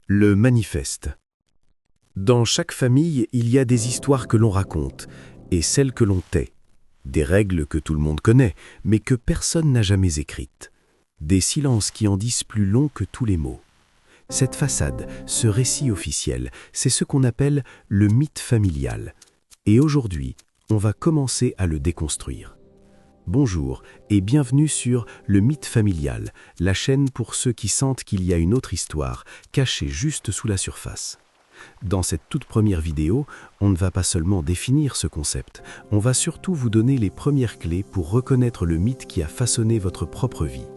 Le manifeste. Dans chaque famille, il y a des histoires que l'on raconte et celles que l'on tait. Des règles que tout le monde connaît, mais que personne n'a jamais écrites. Des silences qui en disent plus long que tous les mots. Cette façade, ce récit officiel, c'est ce qu'on appelle le mythe familial. Et aujourd'hui, on va commencer à le déconstruire. Bonjour et bienvenue sur Le Mythe Familial, la chaîne pour ceux qui sentent qu'il y a une autre histoire, cachée juste sous la surface. Dans cette toute première vidéo, on ne va pas seulement définir ce concept, on va surtout vous donner les premières clés pour reconnaître le mythe qui a façonné votre propre vie.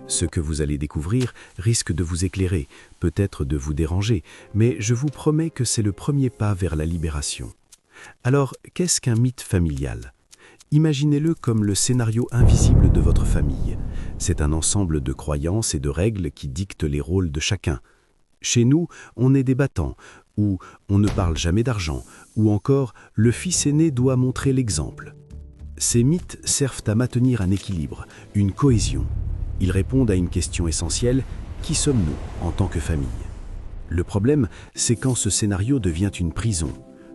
Ce que vous allez découvrir risque de vous éclairer, peut-être de vous déranger, mais je vous promets que c'est le premier pas vers la libération. Alors, qu'est-ce qu'un mythe familial ? Imaginez-le comme le scénario invisible de votre famille. C'est un ensemble de croyances et de règles qui dictent les rôles de chacun. Chez nous, on est des battants, ou on ne parle jamais d'argent, ou encore le fils aîné doit montrer l'exemple. Ces mythes servent à maintenir un équilibre, une cohésion. Ils répondent à une question essentielle, qui sommes-nous en tant que famille ? Le problème, c'est quand ce scénario devient une prison.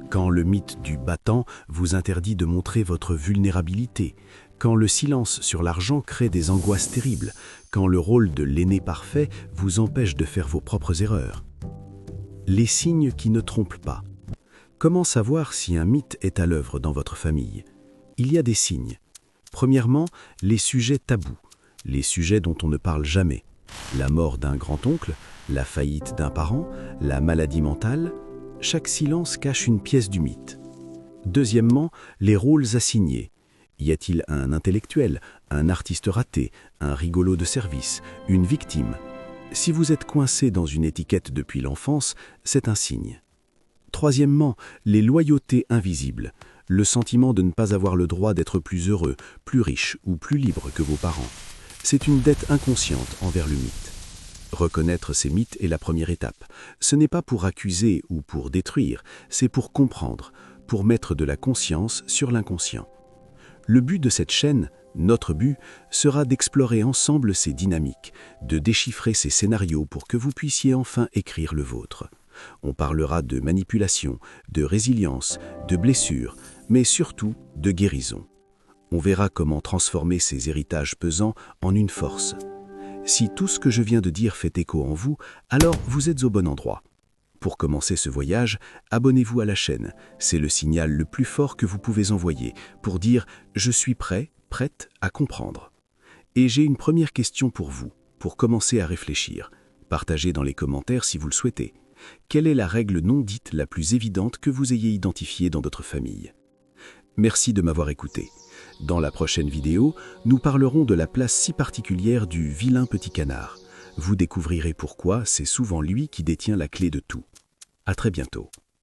Quand le mythe du battant vous interdit de montrer votre vulnérabilité, quand le silence sur l'argent crée des angoisses terribles, quand le rôle de l'aîné parfait vous empêche de faire vos propres erreurs. Les signes qui ne trompent pas. Comment savoir si un mythe est à l'œuvre dans votre famille ? Il y a des signes. Premièrement, les sujets tabous, les sujets dont on ne parle jamais. La mort d'un grand-oncle, la faillite d'un parent, la maladie mentale. Chaque silence cache une pièce du mythe. Deuxièmement, les rôles assignés. Y a-t-il un intellectuel, un artiste raté, un rigolo de service, une victime ? Si vous êtes coincé dans une étiquette depuis l'enfance, c'est un signe. Troisièmement, les loyautés invisibles. Le sentiment de ne pas avoir le droit d'être plus heureux, plus riche ou plus libre que vos parents. C'est une dette inconsciente envers le mythe. Reconnaître ces mythes est la première étape. Ce n'est pas pour accuser ou pour détruire, c'est pour comprendre, pour mettre de la conscience sur l'inconscient. Le but de cette chaîne, notre but, sera d'explorer ensemble ces dynamiques, de déchiffrer ces scénarios pour que vous puissiez enfin écrire le vôtre. On parlera de manipulation, de résilience, de blessures, mais surtout de guérison. On verra comment transformer ces héritages pesants en une force. Si tout ce que je viens de dire fait écho en vous, alors vous êtes au bon endroit. Pour commencer ce voyage, abonnez-vous à la chaîne. C'est le signal le plus fort que vous pouvez envoyer pour dire « Je suis prêt, prête à comprendre ». Et j'ai une première question pour vous, pour commencer à réfléchir. Partagez dans les commentaires si vous le souhaitez. Quelle est la règle non dite la plus évidente que vous ayez identifiée dans votre famille ? Merci de m'avoir écouté. Dans la prochaine vidéo, nous parlerons de la place si particulière du vilain petit canard. Vous découvrirez pourquoi c'est souvent lui qui détient la clé de tout. À très bientôt.